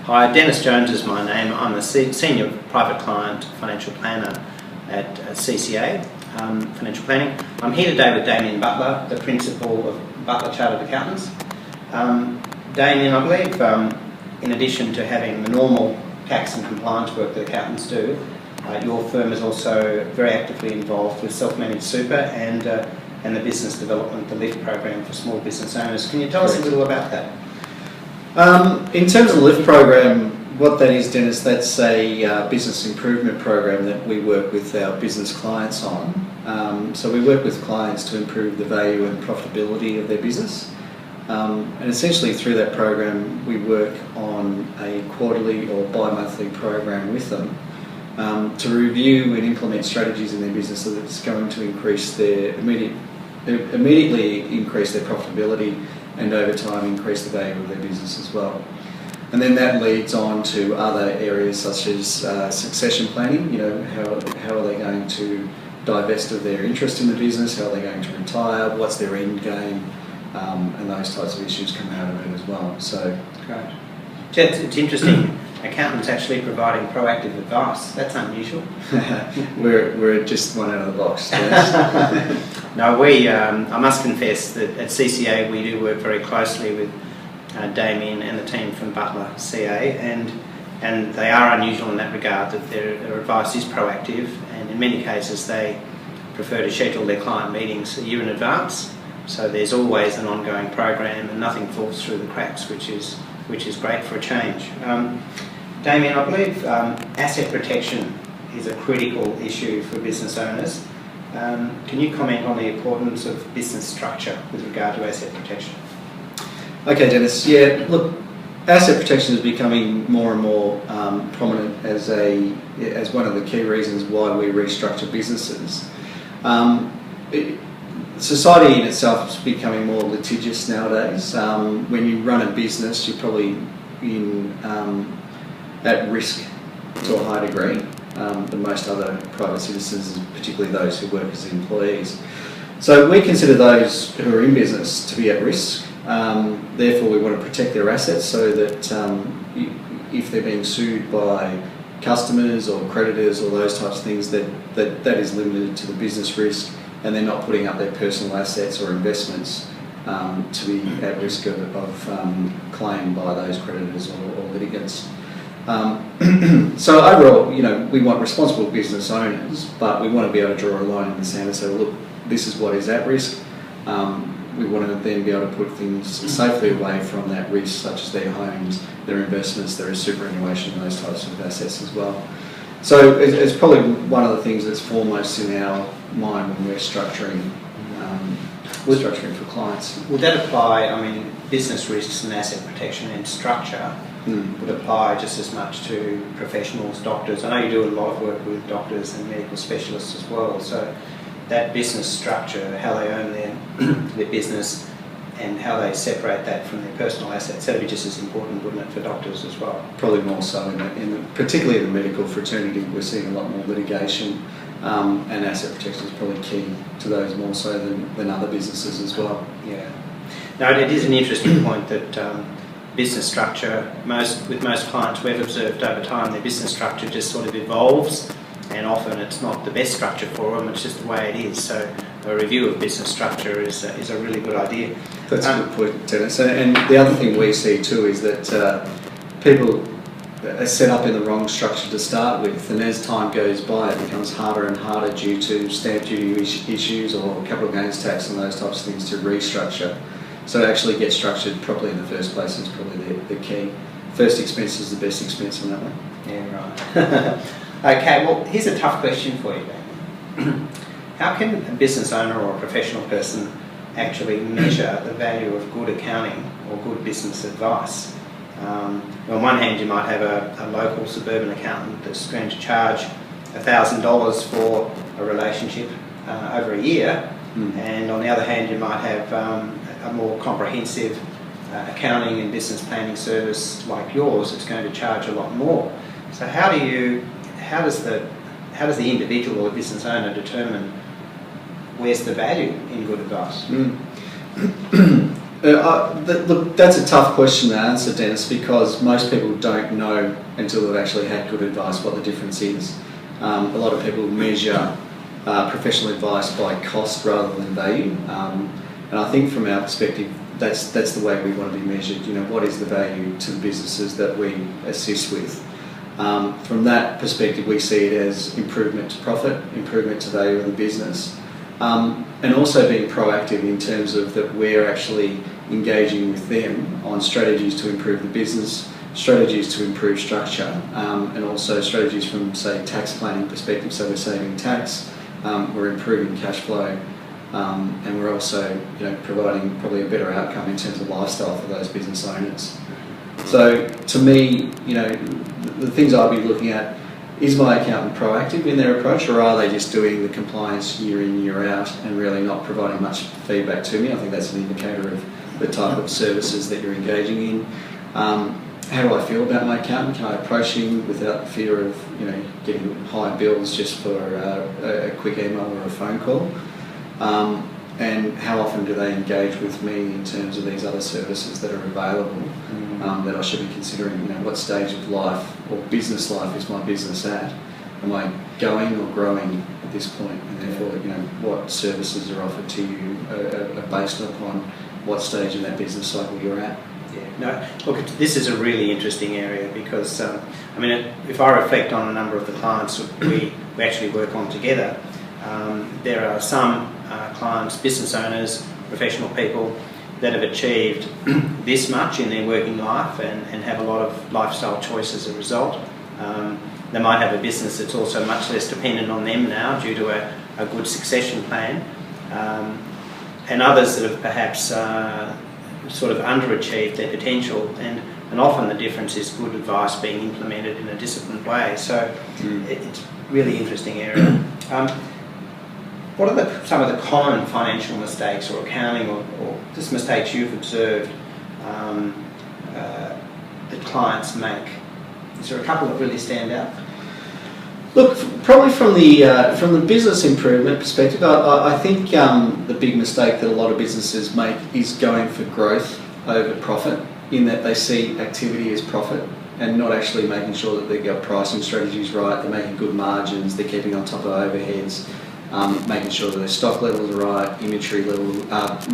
Hi, Dennis Jones is my name. I'm a senior private client financial planner at CCA, Financial Planning. I'm here today with Damien Butler, the principal of Butler Chartered Accountants. Damien, I believe, in addition to having the normal tax and compliance work that accountants do, your firm is also very actively involved with self-managed super and the business development, the LIFT program for small business owners. Can you tell us a little about that? In terms of the LIFT program, what that is, Dennis, that's a business improvement program that we work with our business clients on. So we work with clients to improve the value and profitability of their business. And essentially through that program, we work on a quarterly or bi-monthly program with them to review and implement strategies in their business so that it's going to increase their immediately increase their profitability and over time increase the value of their business as well. And then that leads on to other areas such as succession planning. You know, how are they going to divest of their interest in the business? How are they going to retire? What's their end game? And those types of issues come out of it as well. So, great. It's interesting. Accountants actually providing proactive advice. That's unusual. we're just one out of the box. No, I must confess that at CCA we do work very closely with Damien and the team from Butler CA, and they are unusual in that regard, that their advice is proactive, and in many cases they prefer to schedule their client meetings a year in advance, so there's always an ongoing program and nothing falls through the cracks, which is great for a change. Damien, I believe asset protection is a critical issue for business owners. Can you comment on the importance of business structure with regard to asset protection? Okay, Dennis. Yeah, look, asset protection is becoming more and more prominent as one of the key reasons why we restructure businesses. Society in itself is becoming more litigious nowadays. When you run a business, you're probably at risk to a high degree than most other private citizens, particularly those who work as employees. So we consider those who are in business to be at risk. Therefore, we want to protect their assets so that if they're being sued by customers or creditors or those types of things, that is limited to the business risk, and they're not putting up their personal assets or investments to be at risk of claim by those creditors or litigants. So overall, you know, we want responsible business owners, but we want to be able to draw a line in the sand and say, well, look, this is what is at risk. We want to then be able to put things safely away from that risk, such as their homes, their investments, their superannuation, and those types of assets as well. So it's probably one of the things that's foremost in our mind when we're structuring for clients. Would that apply, I mean, business risks and asset protection and structure would apply just as much to professionals, doctors? I know you do a lot of work with doctors and medical specialists as well, so that business structure, how they own their business and how they separate that from their personal assets, that would be just as important, wouldn't it, for doctors as well? Probably more so, particularly in the medical fraternity, we're seeing a lot more litigation, and asset protection is probably key to those more so than other businesses as well. Yeah. Now, it is an interesting point that business structure, with most clients we've observed over time, their business structure just sort of evolves, and often it's not the best structure for them, it's just the way it is. So a review of business structure is a really good idea. That's a good point, Dennis. And the other thing we see too is that people are set up in the wrong structure to start with, and as time goes by it becomes harder and harder due to stamp duty issues or capital gains tax and those types of things to restructure. So to actually get structured properly in the first place is probably the key. First expense is the best expense on that one. Yeah, right. Okay, well, here's a tough question for you, Dan. How can a business owner or a professional person actually measure the value of good accounting or good business advice? On one hand, you might have a local suburban accountant that's going to charge $1,000 for a relationship over a year, and on the other hand, you might have a more comprehensive accounting and business planning service like yours that's going to charge a lot more. So how does the individual or business owner determine where's the value in good advice? Look, that's a tough question to answer, Dennis, because most people don't know until they've actually had good advice what the difference is. A lot of people measure professional advice by cost rather than value, and I think from our perspective, that's the way we want to be measured. You know, what is the value to the businesses that we assist with? From that perspective, we see it as improvement to profit, improvement to value of the business. And also being proactive in terms of that we're actually engaging with them on strategies to improve the business, strategies to improve structure, and also strategies from, say, tax planning perspective. So we're saving tax, we're improving cash flow, and we're also, providing probably a better outcome in terms of lifestyle for those business owners. So to me, the things I'll be looking at, is my accountant proactive in their approach, or are they just doing the compliance year in, year out and really not providing much feedback to me? I think that's an indicator of the type of services that you're engaging in. How do I feel about my accountant? Can I approach him without the fear of getting high bills just for a quick email or a phone call? And how often do they engage with me in terms of these other services that are available that I should be considering? What stage of life or business life is my business at? Am I going or growing at this point? And therefore, what services are offered to you are based upon what stage in that business cycle you're at. Yeah, no, look, this is a really interesting area because, if I reflect on a number of the clients we actually work on together, there are some clients, business owners, professional people that have achieved this much in their working life and have a lot of lifestyle choice as a result. They might have a business that's also much less dependent on them now due to a good succession plan, and others that have perhaps sort of underachieved their potential, and often the difference is good advice being implemented in a disciplined way. So it's a really interesting area. What are some of the common financial mistakes or accounting or just mistakes you've observed that clients make? Is there a couple that really stand out? Look, probably from the business improvement perspective, I think the big mistake that a lot of businesses make is going for growth over profit, in that they see activity as profit and not actually making sure that they've got pricing strategies right, they're making good margins, they're keeping on top of overheads, making sure that their stock levels are right, inventory level,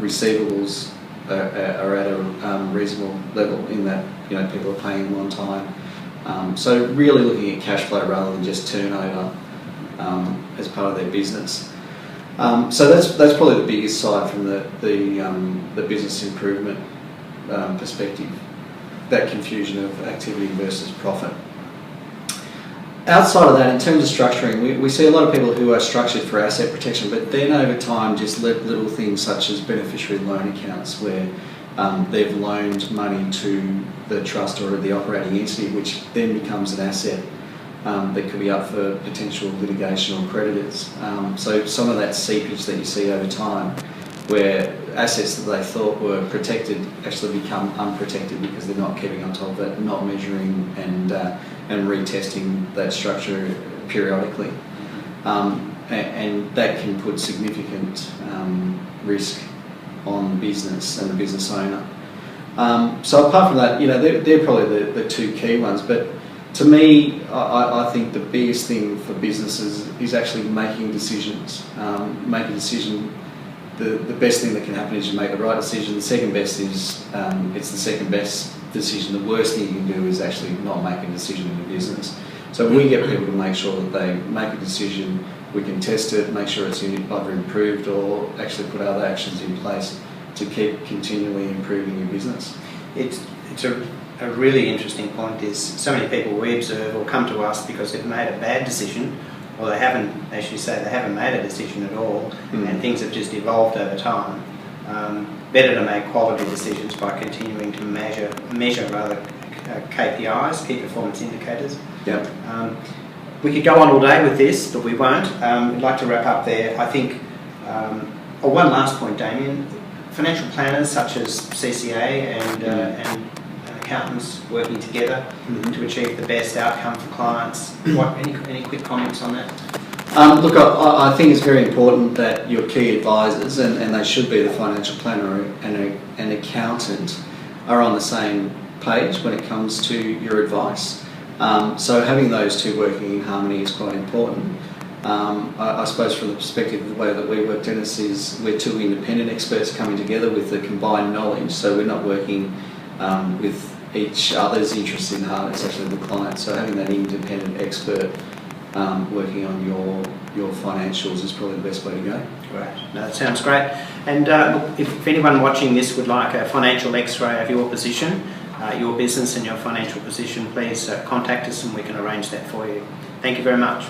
receivables are at a reasonable level, in that people are paying them on time. So really looking at cash flow rather than just turnover as part of their business. So that's probably the biggest side from the business improvement perspective, that confusion of activity versus profit. Outside of that, in terms of structuring, we see a lot of people who are structured for asset protection, but then over time just let little things such as beneficiary loan accounts, where they've loaned money to the trust or the operating entity, which then becomes an asset that could be up for potential litigation or creditors. So some of that seepage that you see over time, where assets that they thought were protected actually become unprotected because they're not keeping on top of it, not measuring and retesting that structure periodically. And that can put significant risk on business and the business owner. So apart from that, they're probably the two key ones. But to me, I think the biggest thing for businesses is actually making decisions. Make a decision. The best thing that can happen is you make the right decision. The second best is it's the second best decision. The worst thing you can do is actually not make a decision in your business. So we get people to make sure that they make a decision. We can test it, make sure it's either improved or actually put other actions in place to keep continually improving your business. It's a really interesting point. Is so many people we observe will come to us because they've made a bad decision, or they haven't, as you say, they haven't made a decision at all, and things have just evolved over time. Better to make quality decisions by continuing to measure rather KPIs, key performance indicators. Yep. We could go on all day with this, but we won't. We'd like to wrap up there. I think, one last point, Damien. Financial planners such as CCA and accountants working together to achieve the best outcome for clients. Any quick comments on that? Look, I think it's very important that your key advisors, and they should be the financial planner and an accountant, are on the same page when it comes to your advice. So having those two working in harmony is quite important. I suppose from the perspective of the way that we work, Dennis, is we're two independent experts coming together with the combined knowledge, so we're not working with each other's interests in heart, it's actually the client. So having that independent expert working on your financials is probably the best way to go. Great. No, that sounds great. And look, if anyone watching this would like a financial x-ray of your position, your business and your financial position, please contact us and we can arrange that for you. Thank you very much.